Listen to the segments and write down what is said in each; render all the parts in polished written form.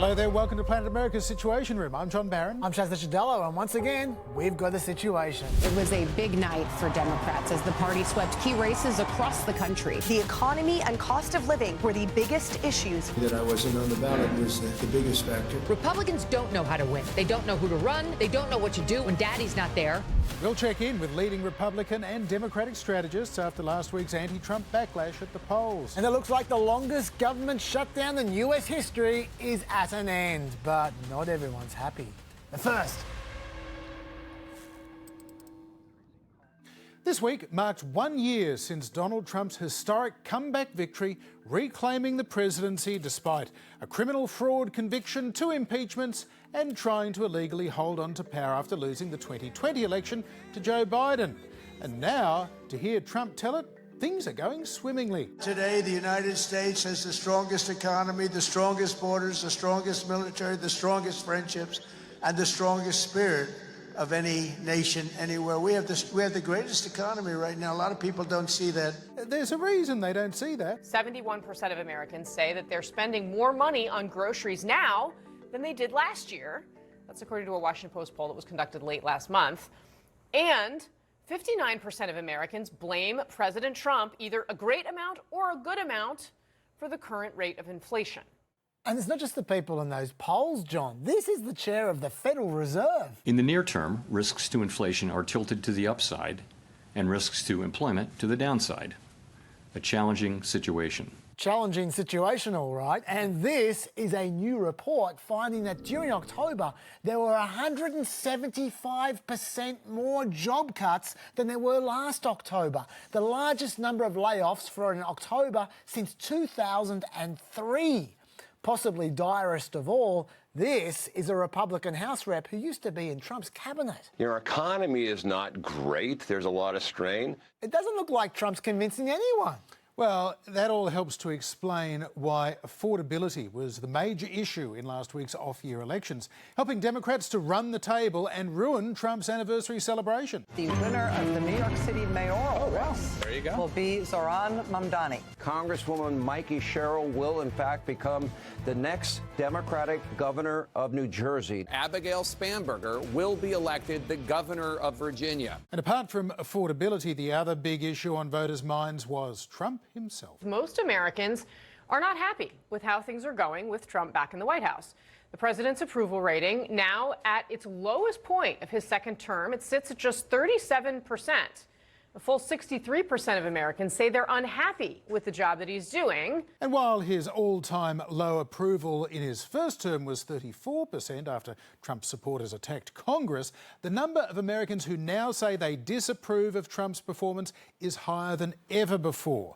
Hello there, welcome to Planet America's Situation Room. I'm John Barron. I'm Licciardello, and once again, we've got a situation. It was a big night for Democrats as the party swept key races across the country. The economy and cost of living were the biggest issues. That I wasn't on the ballot was the biggest factor. Republicans don't know how to win. They don't know who to run. They don't know what to do when daddy's not there. We'll check in with leading Republican and Democratic strategists after last week's anti-Trump backlash at the polls. And it looks like the longest government shutdown in US history is at an end, but not everyone's happy. But first, this week marked 1 year since Donald Trump's historic comeback victory, reclaiming the presidency despite a criminal fraud conviction, 2 impeachments, and trying to illegally hold on to power after losing the 2020 election to Joe Biden. And now, to hear Trump tell it, things are going swimmingly. Today, the United States has the strongest economy, the strongest borders, the strongest military, the strongest friendships, and the strongest spirit of any nation anywhere. We have the greatest economy right now. A lot of people don't see that. There's a reason they don't see that. 71% of Americans say that they're spending more money on groceries now than they did last year. That's according to a Washington Post poll that was conducted late last month. And 59% of Americans blame President Trump either a great amount or a good amount for the current rate of inflation. and it's not just the people in those polls, John. This is the chair of the Federal Reserve. In the near term, risks to inflation are tilted to the upside and risks to employment to the downside. A challenging situation. Challenging situation, all right. And this is a new report finding that during October, there were 175% more job cuts than there were last October. The largest number of layoffs for an October since 2003. Possibly direst of all, this is a Republican House rep who used to be in Trump's cabinet. Your economy is not great. There's a lot of strain. It doesn't look like Trump's convincing anyone. Well, that all helps to explain why affordability was the major issue in last week's off-year elections, helping Democrats to run the table and ruin Trump's anniversary celebration. The winner of the New York City mayoral race will be Zohran Mamdani. Congresswoman Mikey Sherrill will, in fact, become the next Democratic governor of New Jersey. Abigail Spanberger will be elected the governor of Virginia. And apart from affordability, the other big issue on voters' minds was Trump himself. Most Americans are not happy with how things are going with Trump back in the White House. The president's approval rating now at its lowest point of his second term. It sits at just 37%. A full 63% of Americans say they're unhappy with the job that he's doing. And while his all-time low approval in his first term was 34% after Trump's supporters attacked Congress, the number of Americans who now say they disapprove of Trump's performance is higher than ever before.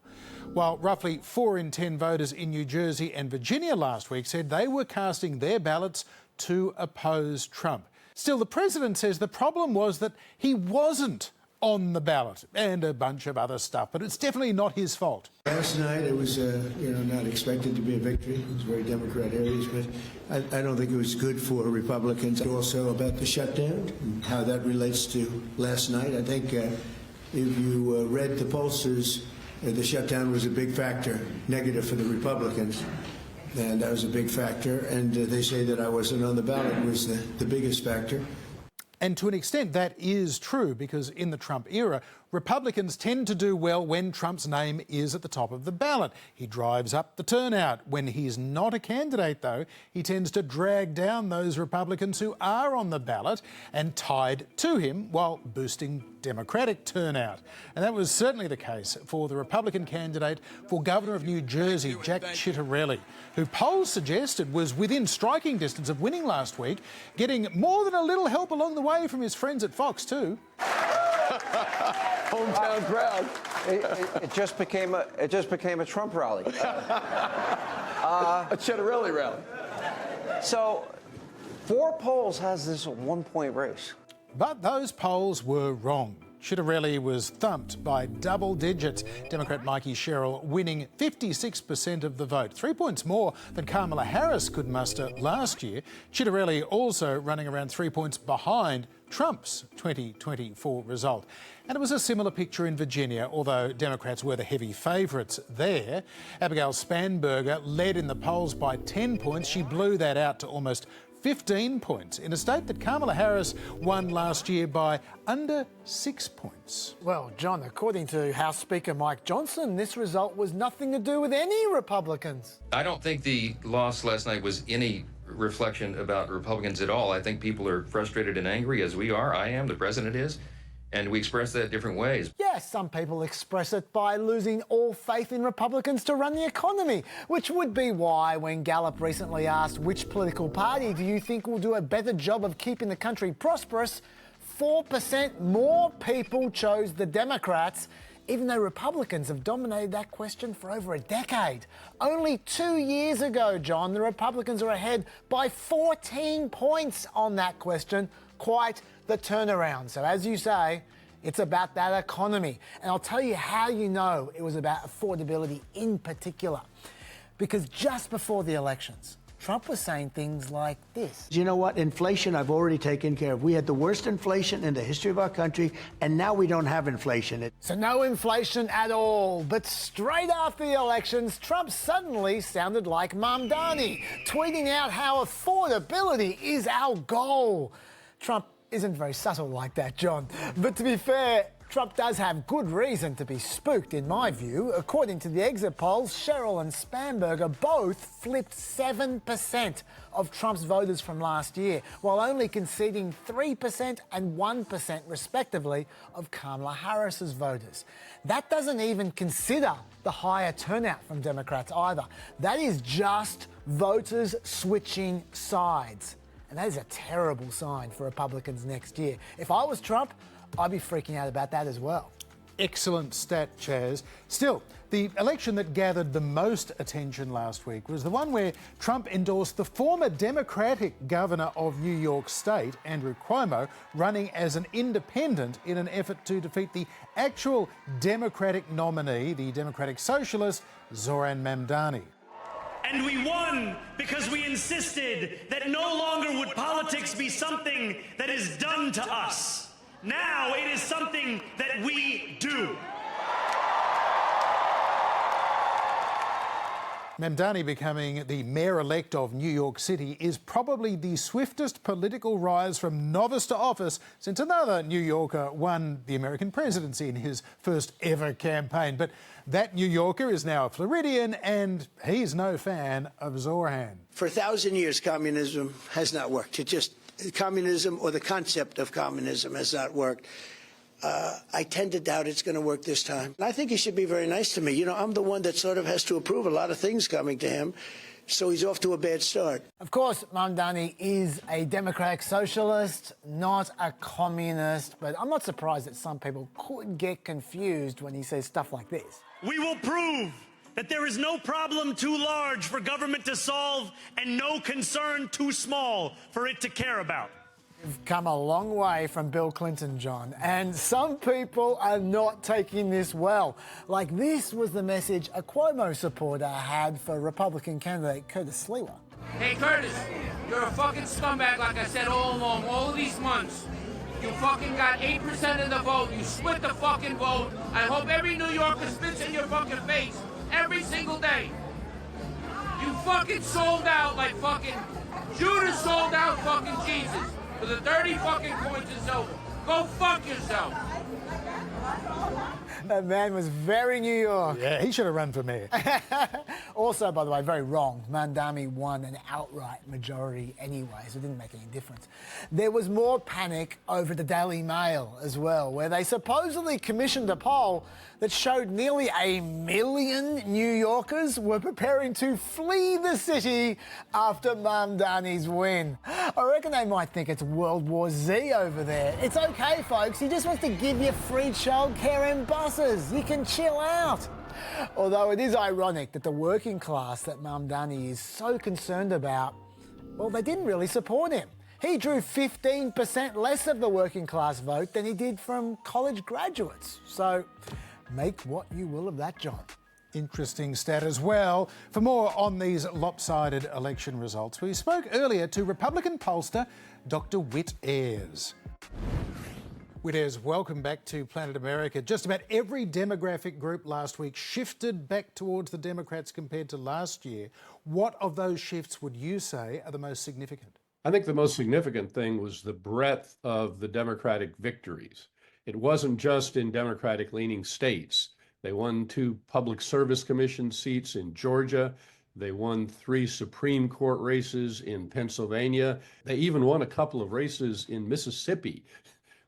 While roughly 4 in 10 voters in New Jersey and Virginia last week said they were casting their ballots to oppose Trump. Still, the president says the problem was that he wasn't on the ballot and a bunch of other stuff, but it's definitely not his fault. Last night it was, not expected to be a victory. It was very Democrat areas, but I don't think it was good for Republicans. Also about the shutdown and how that relates to last night. I think if you read the pollsters, the shutdown was a big factor, negative for the Republicans. And that was a big factor. And they say that I wasn't on the ballot was the biggest factor. And to an extent, that is true, because in the Trump era, Republicans tend to do well when Trump's name is at the top of the ballot. He drives up the turnout. When he's not a candidate, though, he tends to drag down those Republicans who are on the ballot and tied to him while boosting Democratic turnout. And that was certainly the case for the Republican candidate for governor of New Jersey, Jack Ciattarelli, who polls suggested was within striking distance of winning last week, getting more than a little help along the way from his friends at Fox, too. Hometown crowd. It just became a Trump rally. A Ciattarelli rally. So 4 polls has this 1-point race. But those polls were wrong. Ciattarelli was thumped by double digits. Democrat Mikey Sherrill winning 56% of the vote, 3 points more than Kamala Harris could muster last year. Ciattarelli also running around 3 points behind Trump's 2024 result. And it was a similar picture in Virginia, although Democrats were the heavy favourites there. Abigail Spanberger led in the polls by 10 points. She blew that out to almost 15 points in a state that Kamala Harris won last year by under 6 points. Well, John, according to House Speaker Mike Johnson, this result was nothing to do with any Republicans. I don't think the loss last night was any reflection about Republicans at all. I think people are frustrated and angry, as we are. I am, the president is. And we express that different ways. Yes, some people express it by losing all faith in Republicans to run the economy, which would be why when Gallup recently asked which political party do you think will do a better job of keeping the country prosperous, 4% more people chose the Democrats, even though Republicans have dominated that question for over a decade. Only 2 years ago, John, the Republicans are ahead by 14 points on that question. Quite the turnaround. So as you say, it's about that economy. And I'll tell you how you know it was about affordability in particular. Because just before the elections, Trump was saying things like this. You know what? Inflation I've already taken care of. We had the worst inflation in the history of our country, and now we don't have inflation. So no inflation at all. But straight after the elections, Trump suddenly sounded like Mamdani, tweeting out how affordability is our goal. Trump isn't very subtle like that, John. But to be fair, Trump does have good reason to be spooked, in my view. According to the exit polls, Sherrill and Spanberger both flipped 7% of Trump's voters from last year, while only conceding 3% and 1%, respectively, of Kamala Harris's voters. That doesn't even consider the higher turnout from Democrats either. That is just voters switching sides. And that is a terrible sign for Republicans next year. If I was Trump, I'd be freaking out about that as well. Excellent stat, Chaz. Still, the election that gathered the most attention last week was the one where Trump endorsed the former Democratic governor of New York State, Andrew Cuomo, running as an independent in an effort to defeat the actual Democratic nominee, the Democratic socialist, Zoran Mamdani. And we won because we insisted that no longer would politics be something that is done to us. Now it is something that we do. Mamdani becoming the mayor-elect of New York City is probably the swiftest political rise from novice to office since another New Yorker won the American presidency in his first ever campaign. But that New Yorker is now a Floridian, and he's no fan of Zoran. For 1,000 years, communism has not worked. Communism, or the concept of communism, has not worked. I tend to doubt it's going to work this time. I think he should be very nice to me. You know, I'm the one that sort of has to approve a lot of things coming to him, so he's off to a bad start. Of course, Mamdani is a Democratic socialist, not a communist, but I'm not surprised that some people could get confused when he says stuff like this. We will prove that there is no problem too large for government to solve and no concern too small for it to care about. We've come a long way from Bill Clinton, John, and some people are not taking this well. Like, this was the message a Cuomo supporter had for Republican candidate Curtis Sliwa. Hey, Curtis, you're a fucking scumbag, like I said all along, all of these months. You fucking got 8% of the vote. You split the fucking vote. I hope every New Yorker spits in your fucking face every single day. You fucking sold out like fucking Judas sold out fucking Jesus. For the 30 fucking coins is over. Go fuck yourself. That man was very New York. Yeah, he should have run for mayor. Also, by the way, very wrong. Mamdani won an outright majority anyway, so it didn't make any difference. There was more panic over the Daily Mail as well, where they supposedly commissioned a poll that showed nearly 1 million New Yorkers were preparing to flee the city after Mamdani's win. I reckon they might think it's World War Z over there. It's okay, folks. He just wants to give you free childcare and buses. You can chill out. Although it is ironic that the working class that Mamdani is so concerned about, well, they didn't really support him. He drew 15% less of the working class vote than he did from college graduates. So make what you will of that, John. Interesting stat as well. For more on these lopsided election results, we spoke earlier to Republican pollster Dr. Whit Ayres. Whit Ayres, welcome back to Planet America. Just about every demographic group last week shifted back towards the Democrats compared to last year. What of those shifts would you say are the most significant? I think the most significant thing was the breadth of the Democratic victories. It wasn't just in Democratic-leaning states. They won 2 Public Service Commission seats in Georgia. They won 3 Supreme Court races in Pennsylvania. They even won a couple of races in Mississippi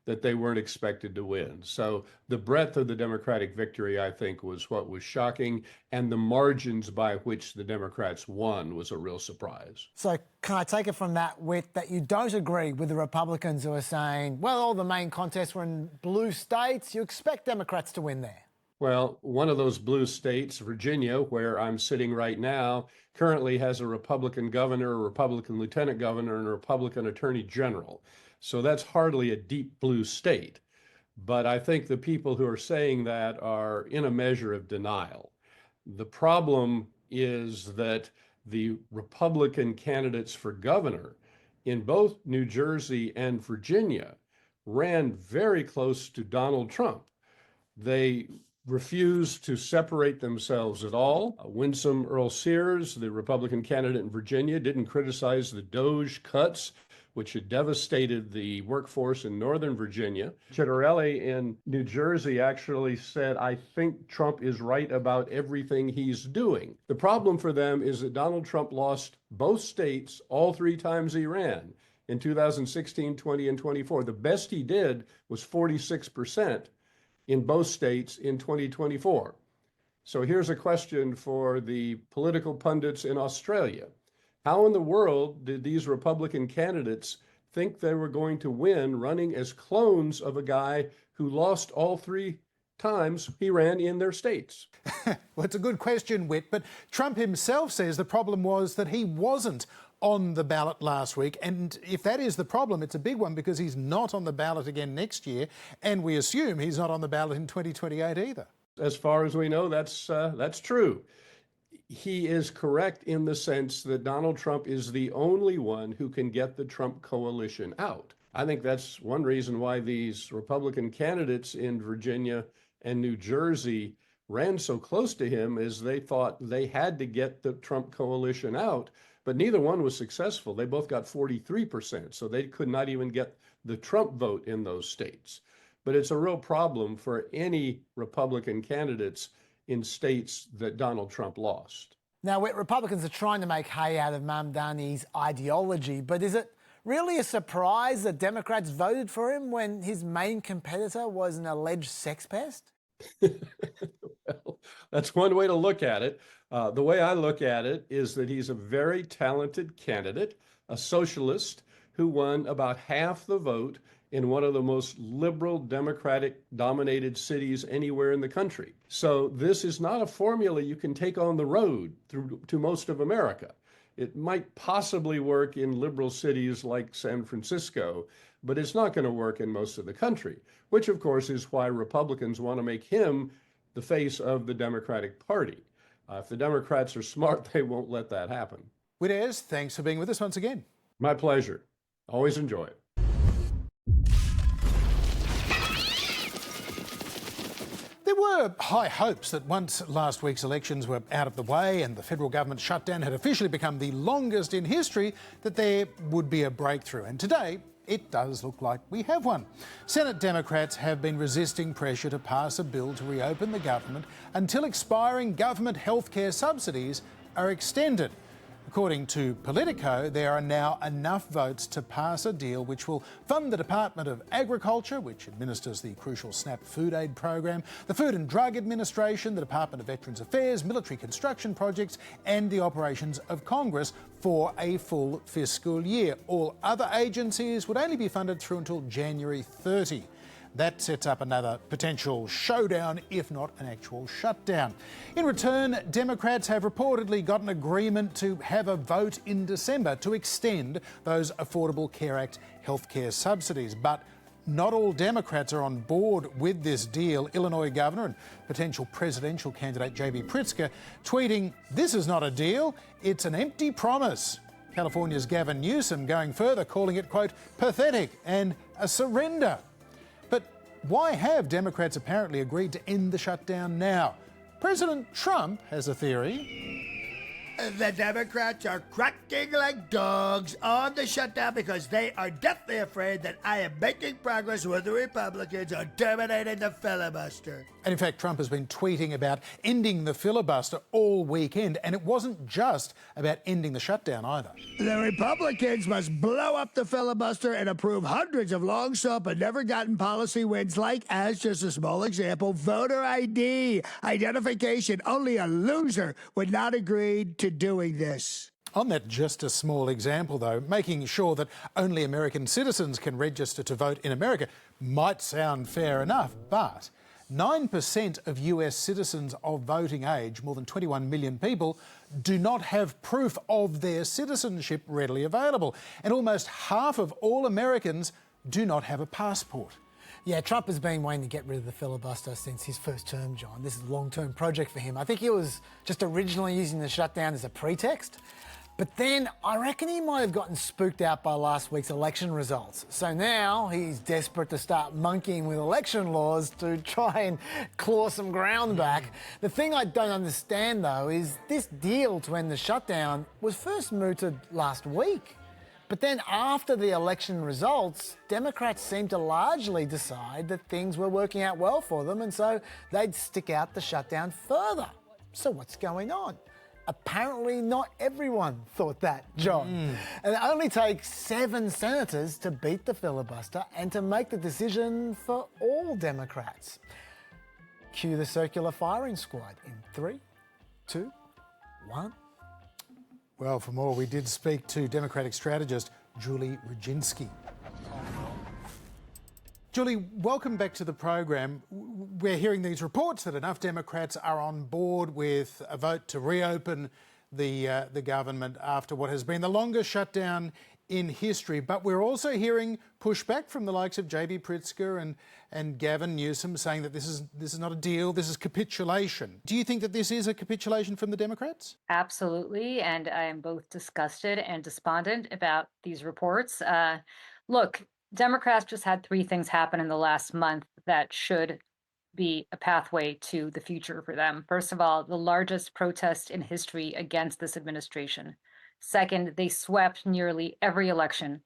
that they weren't expected to win. So the breadth of the Democratic victory, I think, was what was shocking, and the margins by which the Democrats won was a real surprise. So can I take it from that, Whit, that you don't agree with the Republicans who are saying, well, all the main contests were in blue states, you expect Democrats to win there? Well, one of those blue states, Virginia, where I'm sitting right now, currently has a Republican governor, a Republican lieutenant governor, and a Republican attorney general. So that's hardly a deep blue state. But I think the people who are saying that are in a measure of denial. The problem is that the Republican candidates for governor in both New Jersey and Virginia ran very close to Donald Trump. They refused to separate themselves at all. Winsome Earl Sears, the Republican candidate in Virginia, didn't criticize the DOJ cuts, which had devastated the workforce in Northern Virginia. Licciardello in New Jersey actually said, I think Trump is right about everything he's doing. The problem for them is that Donald Trump lost both states all 3 times he ran in 2016, 20, and 24. The best he did was 46% in both states in 2024. So here's a question for the political pundits in Australia. How in the world did these Republican candidates think they were going to win running as clones of a guy who lost all 3 times he ran in their states? Well, it's a good question, Whit, but Trump himself says the problem was that he wasn't on the ballot last week. And if that is the problem, it's a big one because he's not on the ballot again next year. And we assume he's not on the ballot in 2028 either. As far as we know, that's true. He is correct in the sense that Donald Trump is the only one who can get the Trump coalition out. I think that's one reason why these Republican candidates in Virginia and New Jersey ran so close to him, is they thought they had to get the Trump coalition out, but neither one was successful. They both got 43%, so they could not even get the Trump vote in those states. But it's a real problem for any Republican candidates in states that Donald Trump lost. Now, Republicans are trying to make hay out of Mamdani's ideology, but is it really a surprise that Democrats voted for him when his main competitor was an alleged sex pest? Well, that's one way to look at it. The way I look at it is that he's a very talented candidate, a socialist who won about half the vote in one of the most liberal Democratic-dominated cities anywhere in the country. So this is not a formula you can take on the road to most of America. It might possibly work in liberal cities like San Francisco, but it's not going to work in most of the country, which of course is why Republicans want to make him the face of the Democratic Party. If the Democrats are smart, they won't let that happen. Whit Ayres, thanks for being with us once again. My pleasure. Always enjoy it. There were high hopes that once last week's elections were out of the way and the federal government shutdown had officially become the longest in history, that there would be a breakthrough. And today, it does look like we have one. Senate Democrats have been resisting pressure to pass a bill to reopen the government until expiring government healthcare subsidies are extended. According to Politico, there are now enough votes to pass a deal which will fund the Department of Agriculture, which administers the crucial SNAP food aid program, the Food and Drug Administration, the Department of Veterans Affairs, military construction projects, and the operations of Congress for a full fiscal year. All other agencies would only be funded through until January 30. That sets up another potential showdown, if not an actual shutdown. In return, Democrats have reportedly got an agreement to have a vote in December to extend those Affordable Care Act healthcare subsidies. But not all Democrats are on board with this deal. Illinois Governor and potential presidential candidate J.B. Pritzker tweeting, "This is not a deal, it's an empty promise." California's Gavin Newsom going further, calling it, quote, pathetic and a surrender. But why have Democrats apparently agreed to end the shutdown now? President Trump has a theory. The Democrats are cracking like dogs on the shutdown because they are deathly afraid that I am making progress with the Republicans on terminating the filibuster. And in fact, Trump has been tweeting about ending the filibuster all weekend, and it wasn't just about ending the shutdown either. The Republicans must blow up the filibuster and approve hundreds of long-sought but never-gotten policy wins like, as just a small example, voter ID, identification. Only a loser would not agree to doing this. On that just a small example, though, making sure that only American citizens can register to vote in America might sound fair enough, but 9% of US citizens of voting age, more than 21 million people, do not have proof of their citizenship readily available. And almost half of all Americans do not have a passport. Yeah, Trump has been wanting to get rid of the filibuster since his first term, John. This is a long-term project for him. I think he was just originally using the shutdown as a pretext. But then I reckon he might have gotten spooked out by last week's election results. So now he's desperate to start monkeying with election laws to try and claw some ground back. The thing I don't understand, though, is this deal to end the shutdown was first mooted last week. But then after the election results, Democrats seemed to largely decide that things were working out well for them, and so they'd stick out the shutdown further. So what's going on? Apparently not everyone thought that, John. And it only takes 7 senators to beat the filibuster and to make the decision for all Democrats. Cue the circular firing squad in 3, 2, 1. Well, for more, we did speak to Democratic Strategist Julie Roginsky. Julie, welcome back to the program. We're hearing these reports that enough Democrats are on board with a vote to reopen the government after what has been the longest shutdown in history. But we're also hearing pushback from the likes of JB Pritzker and Gavin Newsom saying that this is not a deal, this is capitulation. Do you think that this is a capitulation from the Democrats? Absolutely, and I am both disgusted and despondent about these reports. Look, Democrats just had 3 things happen in the last month that should be a pathway to the future for them. First of all, the largest protest in history against this administration. Second, they swept nearly every election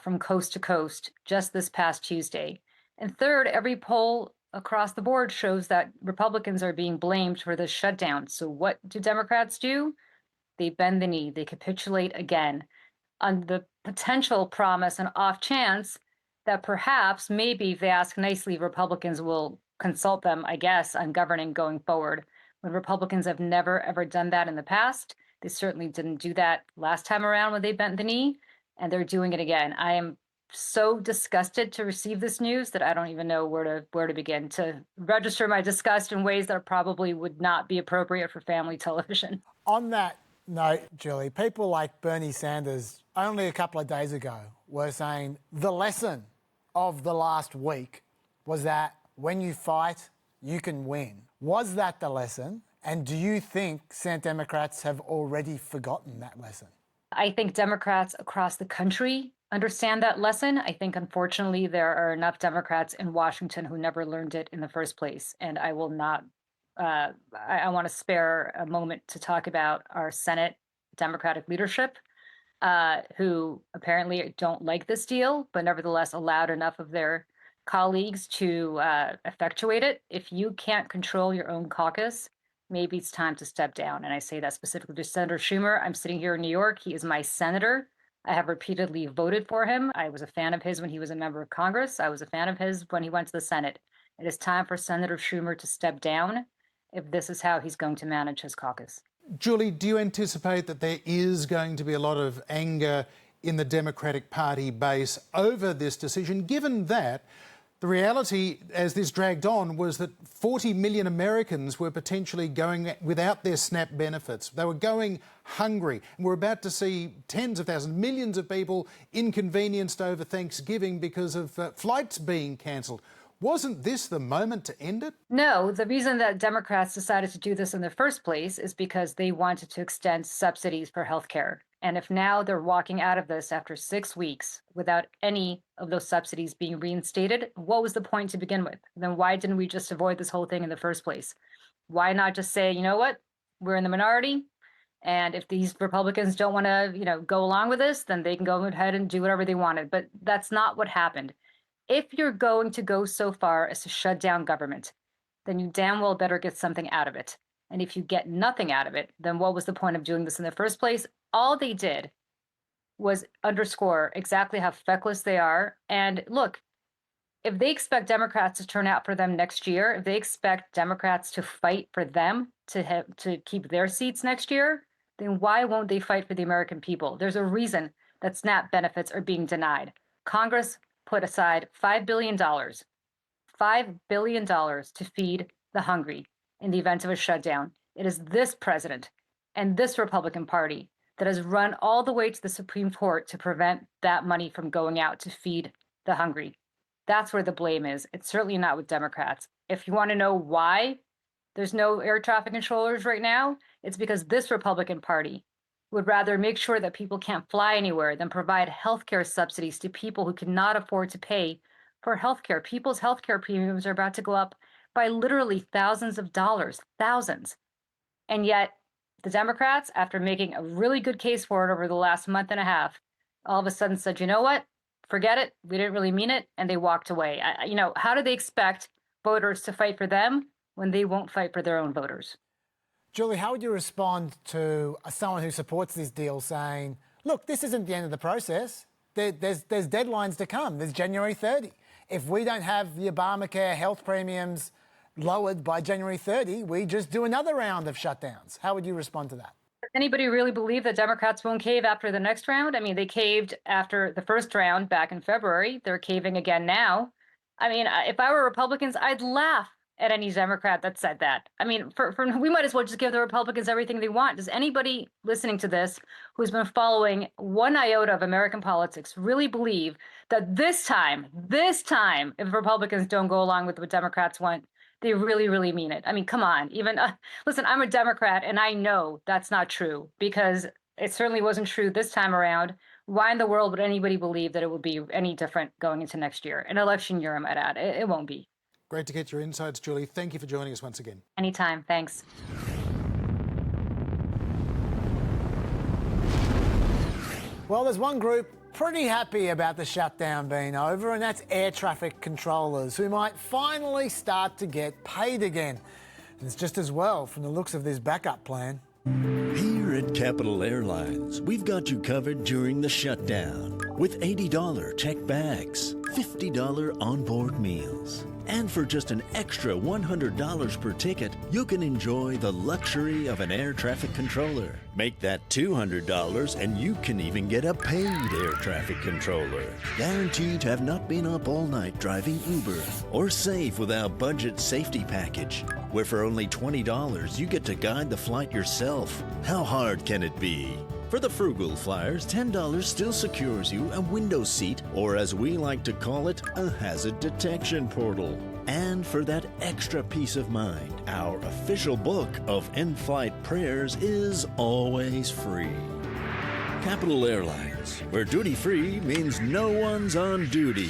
from coast to coast just this past Tuesday. And third, every poll across the board shows that Republicans are being blamed for this shutdown. So what do Democrats do? They bend the knee, they capitulate again on the potential promise and off chance that perhaps, maybe if they ask nicely, Republicans will consult them, I guess, on governing going forward. When Republicans have never, ever done that in the past, they certainly didn't do that last time around when they bent the knee, and they're doing it again. I am so disgusted to receive this news that I don't even know where to begin to register my disgust in ways that probably would not be appropriate for family television. On that note, Julie, people like Bernie Sanders only a couple of days ago were saying the lesson of the last week was that when you fight, you can win. Was that the lesson? And do you think Senate Democrats have already forgotten that lesson? I think Democrats across the country understand that lesson. I think, unfortunately, there are enough Democrats in Washington who never learned it in the first place. And I will not, I want to spare a moment to talk about our Senate Democratic leadership, who apparently don't like this deal, but nevertheless allowed enough of their colleagues to effectuate it. If you can't control your own caucus, maybe it's time to step down. And I say that specifically to Senator Schumer. I'm sitting here in New York. He is my senator. I have repeatedly voted for him. I was a fan of his when he was a member of Congress. I was a fan of his when he went to the Senate. It is time for Senator Schumer to step down if this is how he's going to manage his caucus. Julie, do you anticipate that there is going to be a lot of anger in the Democratic Party base over this decision, given that the reality, as this dragged on, was that 40 million Americans were potentially going without their SNAP benefits. They were going hungry. And we're about to see tens of thousands, millions of people inconvenienced over Thanksgiving because of flights being cancelled. Wasn't this the moment to end it? No, the reason that Democrats decided to do this in the first place is because they wanted to extend subsidies for healthcare. And if now they're walking out of this after 6 weeks without any of those subsidies being reinstated, what was the point to begin with? Then why didn't we just avoid this whole thing in the first place? Why not just say, you know what, we're in the minority, and if these Republicans don't want to, go along with this, then they can go ahead and do whatever they wanted. But that's not what happened. If you're going to go so far as to shut down government, then you damn well better get something out of it. And if you get nothing out of it, then what was the point of doing this in the first place? All they did was underscore exactly how feckless they are. And look, if they expect Democrats to turn out for them next year, if they expect Democrats to fight for them to keep their seats next year, then why won't they fight for the American people? There's a reason that SNAP benefits are being denied. Congress put aside $5 billion to feed the hungry in the event of a shutdown. It is this president and this Republican Party that has run all the way to the Supreme Court to prevent that money from going out to feed the hungry. That's where the blame is. It's certainly not with Democrats. If you want to know why there's no air traffic controllers right now, it's because this Republican Party would rather make sure that people can't fly anywhere than provide healthcare subsidies to people who cannot afford to pay for healthcare. People's healthcare premiums are about to go up by literally thousands of dollars, thousands. And yet the Democrats, after making a really good case for it over the last month and a half, all of a sudden said, you know what, forget it. We didn't really mean it. And they walked away. How do they expect voters to fight for them when they won't fight for their own voters? Julie, how would you respond to someone who supports this deal saying, look, this isn't the end of the process. There's deadlines to come. There's January 30. If we don't have the Obamacare health premiums lowered by January 30, we just do another round of shutdowns. How would you respond to that? Does anybody really believe that Democrats won't cave after the next round? I mean, they caved after the first round back in February. They're caving again now. I mean, if I were Republicans, I'd laugh at any Democrat that said that. I mean, we might as well just give the Republicans everything they want. Does anybody listening to this who's been following one iota of American politics really believe that this time, if Republicans don't go along with what Democrats want, they really, really mean it? I mean, come on. Even listen, I'm a Democrat, and I know that's not true because it certainly wasn't true this time around. Why in the world would anybody believe that it would be any different going into next year? An election year, I might add. It won't be. Great to get your insights, Julie. Thank you for joining us once again. Anytime. Thanks. Well, there's one group pretty happy about the shutdown being over, and that's air traffic controllers, who might finally start to get paid again. And it's just as well from the looks of this backup plan. Here at Capital Airlines, we've got you covered during the shutdown with $80 checked bags, $50 onboard meals. And for just an extra $100 per ticket, you can enjoy the luxury of an air traffic controller. Make that $200 and you can even get a paid air traffic controller. Guaranteed to have not been up all night driving Uber. Or save with our budget safety package, where for only $20 you get to guide the flight yourself. How hard can it be? For the frugal flyers, $10 still secures you a window seat, or as we like to call it, a hazard detection portal. And for that extra peace of mind, our official book of in-flight prayers is always free. Capital Airlines, where duty-free means no one's on duty.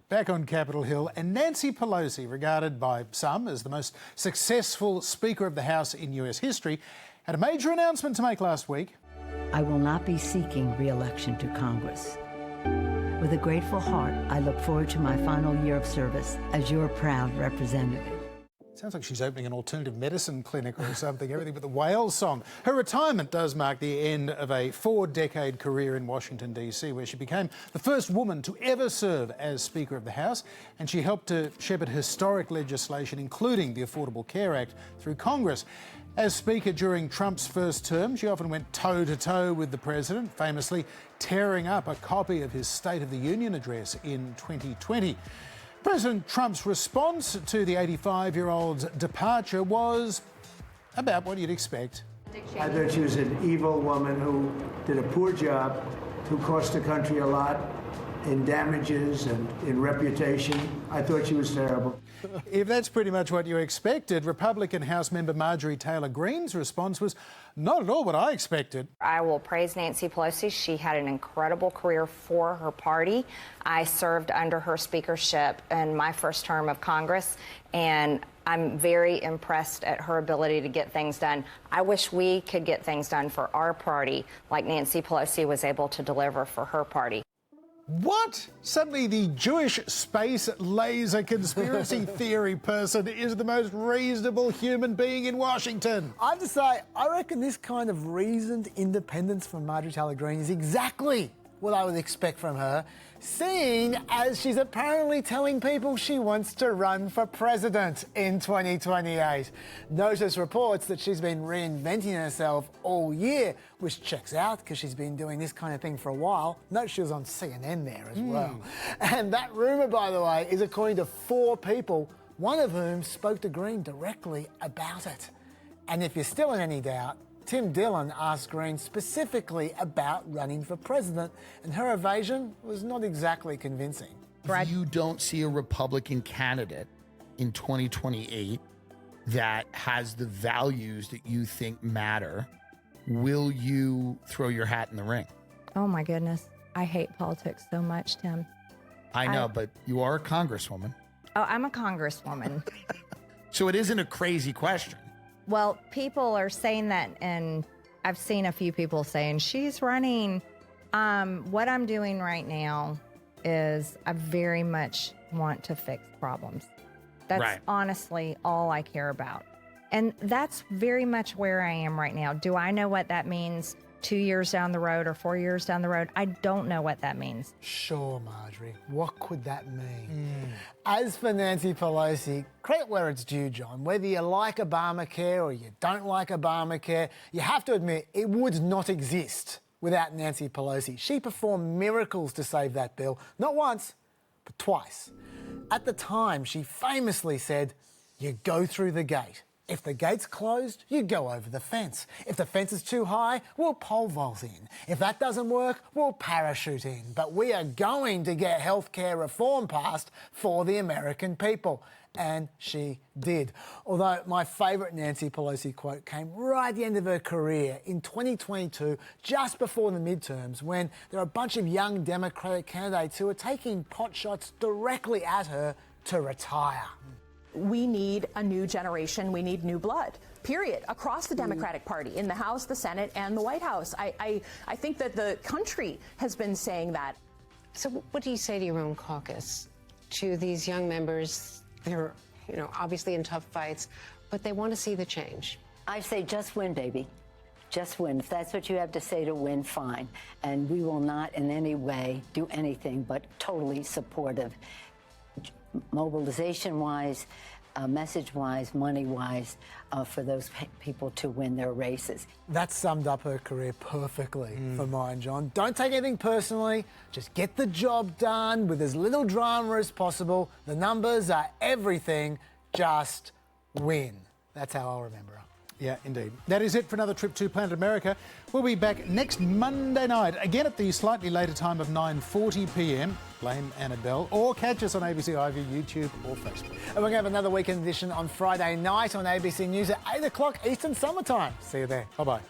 Back on Capitol Hill, and Nancy Pelosi, regarded by some as the most successful Speaker of the House in US history, had a major announcement to make last week. I will not be seeking re-election to Congress. With a grateful heart, I look forward to my final year of service as your proud representative. Sounds like she's opening an alternative medicine clinic or something, everything but the whale song. Her retirement does mark the end of a 4-decade career in Washington, D.C., where she became the first woman to ever serve as Speaker of the House, and she helped to shepherd historic legislation, including the Affordable Care Act, through Congress. As Speaker during Trump's first term, she often went toe-to-toe with the president, famously tearing up a copy of his State of the Union address in 2020. President Trump's response to the 85-year-old's departure was about what you'd expect. I thought she was an evil woman who did a poor job, who cost the country a lot in damages and in reputation. I thought she was terrible. If that's pretty much what you expected, Republican House member Marjorie Taylor Greene's response was not at all what I expected. I will praise Nancy Pelosi. She had an incredible career for her party. I served under her speakership in my first term of Congress, and I'm very impressed at her ability to get things done. I wish we could get things done for our party like Nancy Pelosi was able to deliver for her party. What? Suddenly the Jewish space laser conspiracy theory person is the most reasonable human being in Washington. I have to say, I reckon this kind of reasoned independence from Marjorie Taylor Greene is exactly what I would expect from her, seeing as she's apparently telling people she wants to run for president in 2028. Notice reports that she's been reinventing herself all year, which checks out because she's been doing this kind of thing for a while. Note she was on CNN there as well. And that rumour, by the way, is according to 4 people, one of whom spoke to Greene directly about it. And if you're still in any doubt, Tim Dillon asked Greene specifically about running for president, and her evasion was not exactly convincing. If you don't see a Republican candidate in 2028 that has the values that you think matter, will you throw your hat in the ring? Oh my goodness. I hate politics so much, Tim. I know, but you are a congresswoman. Oh, I'm a congresswoman. So it isn't a crazy question. Well, people are saying that, and I've seen a few people saying she's running. What I'm doing right now is I very much want to fix problems. That's honestly all I care about. And that's very much where I am right now. Do I know what that means 2 years down the road or 4 years down the road? I don't know what that means. Sure, Marjorie. What could that mean? As for Nancy Pelosi, credit where it's due, John. Whether you like Obamacare or you don't like Obamacare, you have to admit it would not exist without Nancy Pelosi. She performed miracles to save that bill, not once, but twice. At the time, she famously said, "You go through the gate. If the gate's closed, you go over the fence. If the fence is too high, we'll pole vault in. If that doesn't work, we'll parachute in. But we are going to get healthcare reform passed for the American people." And she did. Although my favourite Nancy Pelosi quote came right at the end of her career in 2022, just before the midterms, when there are a bunch of young Democratic candidates who are taking potshots directly at her to retire. We need a new generation. We need new blood, period, across the Democratic Party, in the House, the Senate, and the White House. I think that the country has been saying that. So what do you say to your own caucus, to these young members? They're, obviously in tough fights, but they want to see the change. I say just win, baby. Just win. If that's what you have to say to win, fine. And we will not in any way do anything but totally supportive, mobilization-wise, message-wise, money-wise, for those people to win their races. That summed up her career perfectly for mine, John. Don't take anything personally. Just get the job done with as little drama as possible. The numbers are everything. Just win. That's how I'll remember her. Yeah, indeed. That is it for another trip to Planet America. We'll be back next Monday night, again at the slightly later time of 9:40 p.m. Blame Annabelle, or catch us on ABC iView, YouTube or Facebook. And we're going to have another weekend edition on Friday night on ABC News at 8 o'clock Eastern Summer Time. See you there. Bye-bye.